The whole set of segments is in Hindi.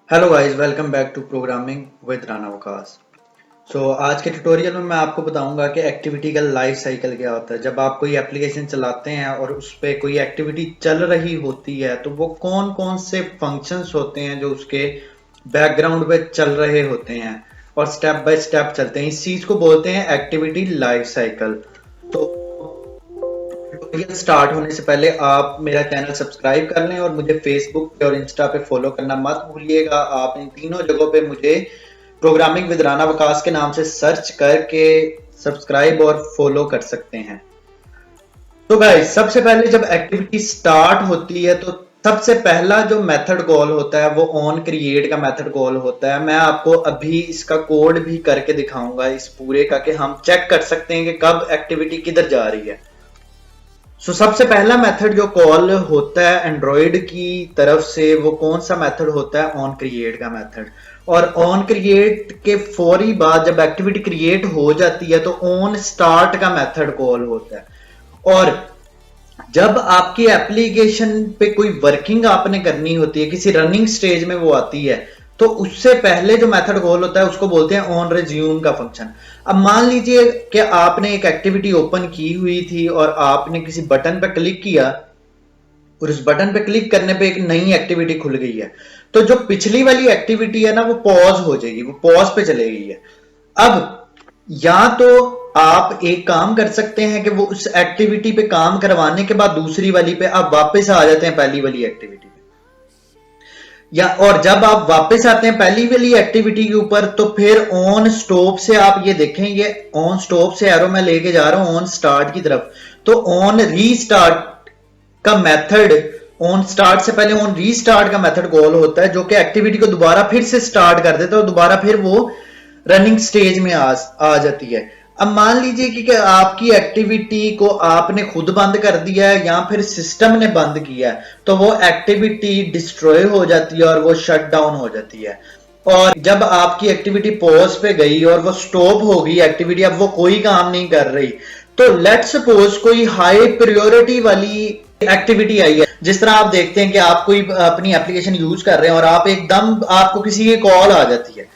Hello guys, welcome back to programming with Rana Waqas. आज के ट्यूटोरियल में मैं आपको बताऊंगा कि एक्टिविटी का लाइफ साइकिल क्या होता है। जब आप कोई एप्लीकेशन चलाते हैं और उस पर कोई एक्टिविटी चल रही होती है तो वो कौन कौन से फंक्शंस होते हैं जो उसके बैकग्राउंड पे चल रहे होते हैं और स्टेप बाय स्टेप चलते हैं। इस चीज को बोलते हैं एक्टिविटी लाइफ साइकिल। तो ट्यूटोरियल स्टार्ट होने से पहले आप मेरा चैनल सब्सक्राइब कर लें और मुझे फेसबुक पे और इंस्टा पे फॉलो करना मत भूलिएगा। आप इन तीनों जगहों पे मुझे प्रोग्रामिंग विद राना वकास के नाम से सर्च करके सब्सक्राइब और फॉलो कर सकते हैं। तो गाइस, सबसे पहले जब एक्टिविटी स्टार्ट होती है तो सबसे पहला जो मेथड कॉल होता है वो ऑन क्रिएट का मेथड कॉल होता है। मैं आपको अभी इसका कोड भी करके दिखाऊंगा इस पूरे का, कि हम चेक कर सकते हैं कि कब एक्टिविटी किधर जा रही है। सबसे पहला मेथड जो कॉल होता है एंड्रॉयड की तरफ से, वो कौन सा मेथड होता है? ऑन क्रिएट का मेथड। और ऑन क्रिएट के फौरी बाद जब एक्टिविटी क्रिएट हो जाती है तो ऑन स्टार्ट का मेथड कॉल होता है। और जब आपकी एप्लीकेशन पे कोई वर्किंग आपने करनी होती है, किसी रनिंग स्टेज में वो आती है, तो उससे पहले जो मेथड कॉल होता है उसको बोलते हैं ऑन रिज्यूम का फंक्शन। अब मान लीजिए कि आपने एक एक्टिविटी ओपन की हुई थी और आपने किसी बटन पर क्लिक किया और उस बटन पे क्लिक करने पे एक नई एक्टिविटी खुल गई है। तो जो पिछली वाली एक्टिविटी है ना, वो पॉज हो जाएगी, वो पॉज पे चले गई है। अब या तो आप एक काम कर सकते हैं कि वो उस एक्टिविटी पे काम करवाने के बाद दूसरी वाली पे आप वापस आ जाते हैं पहली वाली एक्टिविटी पे। या और जब आप वापस आते हैं पहली वाली एक्टिविटी के ऊपर तो फिर ऑन स्टॉप से आप ये देखें, ये ऑन स्टॉप से एरो मैं लेके जा रहा हूं ऑन स्टार्ट की तरफ। तो ऑन रीस्टार्ट का मेथड, ऑन स्टार्ट से पहले ऑन रीस्टार्ट का मेथड कॉल होता है, जो कि एक्टिविटी को दोबारा फिर से स्टार्ट कर देता है और दोबारा फिर वो रनिंग स्टेज में आ जाती है। अब मान लीजिए कि आपकी एक्टिविटी को आपने खुद बंद कर दिया है या फिर सिस्टम ने बंद किया है, तो वो एक्टिविटी डिस्ट्रॉय हो जाती है और वो शट डाउन हो जाती है। और जब आपकी एक्टिविटी पॉज पे गई और वो स्टॉप हो गई एक्टिविटी, अब वो कोई काम नहीं कर रही, तो लेट सपोज कोई हाई प्रायोरिटी वाली एक्टिविटी आई है। जिस तरह आप देखते हैं कि आप कोई अपनी एप्लीकेशन यूज कर रहे हैं और आप एकदम आपको किसी की कॉल आ जाती है,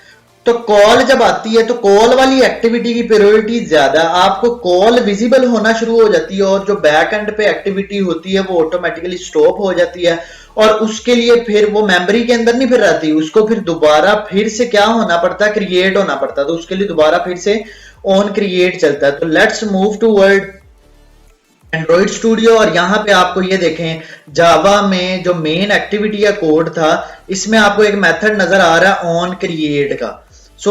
तो कॉल जब आती है तो कॉल वाली एक्टिविटी की प्रायोरिटी ज्यादा, आपको कॉल विजिबल होना शुरू हो जाती है और जो बैक एंड पे एक्टिविटी होती है वो ऑटोमेटिकली स्टॉप हो जाती है। और उसके लिए फिर वो मेमोरी के अंदर नहीं फिर रहती, उसको फिर दोबारा फिर से क्या होना पड़ता है? क्रिएट होना पड़ता है। तो उसके लिए दोबारा फिर से ऑन क्रिएट चलता है। तो let's move toward Android Studio. और यहाँ पे आपको ये देखें, जावा में जो मेन एक्टिविटी या कोड था, इसमें आपको एक मेथड नजर आ रहा है ऑन क्रिएट का।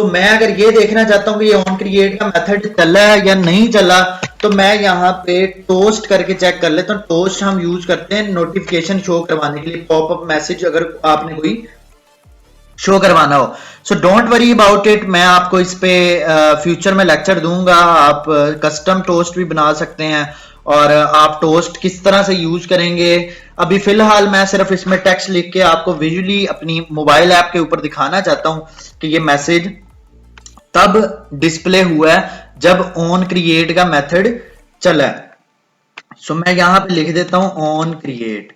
मैं अगर ये देखना चाहता हूँ कि ये ऑन क्रिएट का मेथड चला है या नहीं चला, तो मैं यहाँ पे टोस्ट करके चेक कर लेता हूँ। टोस्ट हम यूज करते हैं नोटिफिकेशन शो करवाने के लिए, पॉपअप मैसेज अगर आपने कोई शो करवाना हो। डोंट वरी अबाउट इट, मैं आपको इस पे फ्यूचर में लेक्चर दूंगा। आप कस्टम टोस्ट भी बना सकते हैं और आप टोस्ट किस तरह से यूज करेंगे। अभी फिलहाल मैं सिर्फ इसमें टेक्स्ट लिख के आपको विजुअली अपनी मोबाइल ऐप के ऊपर दिखाना चाहता हूं कि ये मैसेज तब डिस्प्ले हुआ है जब ऑन क्रिएट का मेथड चला है। मैं यहां पे लिख देता हूं ऑन क्रिएट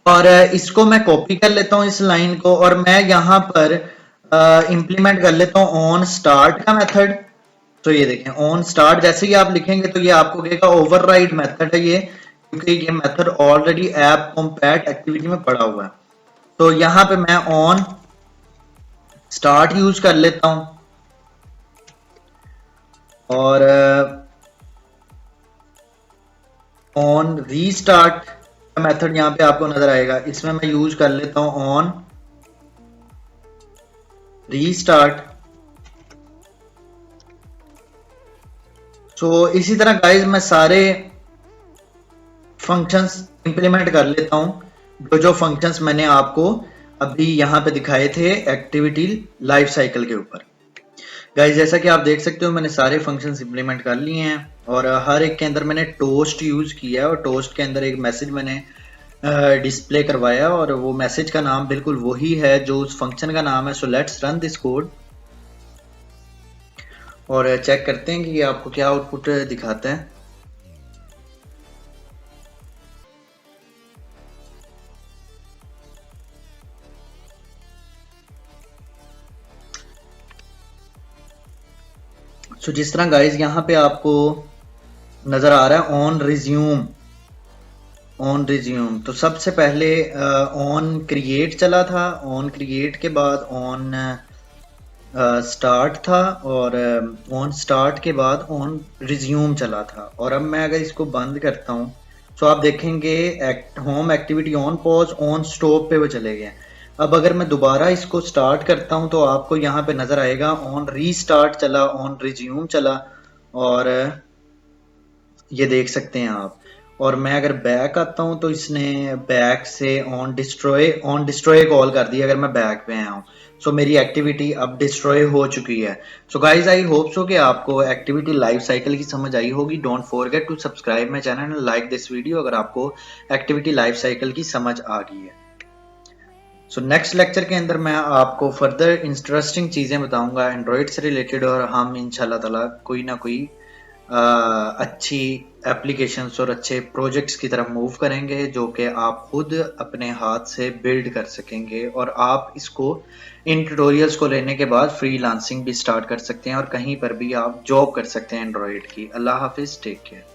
और इसको मैं कॉपी कर लेता हूं इस लाइन को, और मैं यहां पर इंप्लीमेंट कर लेता हूं ऑन स्टार्ट का मेथड। तो ये देखें, ऑन स्टार्ट जैसे ही आप लिखेंगे तो ये आपको कहेगा ओवरराइड मेथड है ये, क्योंकि ये मेथड ऑलरेडी ऐप कॉम्पैट एक्टिविटी में पड़ा हुआ है। तो यहां पे मैं ऑन स्टार्ट यूज कर लेता हूं और ऑन रीस्टार्ट का मेथड यहां पे आपको नजर आएगा, इसमें मैं यूज कर लेता हूं ऑन रीस्टार्ट। इसी तरह गाइज मैं सारे फंक्शंस इंप्लीमेंट कर लेता हूं जो जो फंक्शंस मैंने आपको अभी यहां पे दिखाए थे एक्टिविटी लाइफ साइकिल के ऊपर। गाइज जैसा कि आप देख सकते हो मैंने सारे फंक्शंस इंप्लीमेंट कर लिए हैं और हर एक के अंदर मैंने टोस्ट यूज किया है और टोस्ट के अंदर एक मैसेज मैंने डिस्प्ले करवाया और वो मैसेज का नाम बिल्कुल वही है जो उस फंक्शन का नाम है। लेट्स रन दिस कोड और चेक करते हैं कि ये आपको क्या आउटपुट दिखाता है। सो जिस तरह गाइज यहाँ पे आपको नजर आ रहा है ऑन रिज्यूम, तो सबसे पहले ऑन क्रिएट चला था, ऑन क्रिएट के बाद ऑन स्टार्ट था, और ऑन स्टार्ट के बाद ऑन रिज्यूम चला था। और अब मैं अगर इसको बंद करता हूँ तो आप देखेंगे home activity on pause on stop पे वो चले गए। अब अगर मैं दोबारा इसको स्टार्ट करता हूँ तो आपको यहाँ पे नजर आएगा ऑन रीस्टार्ट चला, ऑन रिज्यूम चला, और ये देख सकते हैं आप। और मैं अगर बैक आता हूँ तो इसने बैक से ऑन डिस्ट्रॉय कॉल कर दी अगर मैं बैक पे आया हूँ। सो मेरी एक्टिविटी अब डिस्ट्रॉय हो चुकी है। So guys I hope so कि आपको एक्टिविटी लाइफ साइकिल की समझ आई होगी। Don't forget to subscribe my channel and like this video अगर आपको एक्टिविटी लाइफ साइकिल की समझ आ गई है। सो नेक्स्ट लेक्चर के अंदर मैं आपको फर्दर इंटरेस्टिंग चीज़ें बताऊंगा एंड्रॉयड से रिलेटेड, और हम इंशाल्लाह ताला कोई ना कोई अच्छी एप्लीकेशंस और अच्छे प्रोजेक्ट्स की तरफ मूव करेंगे जो कि आप खुद अपने हाथ से बिल्ड कर सकेंगे, और आप इसको इन ट्यूटोरियल्स को लेने के बाद फ्रीलांसिंग भी स्टार्ट कर सकते हैं और कहीं पर भी आप जॉब कर सकते हैं एंड्रॉयड की। अल्लाह हाफिज़, टेक केयर।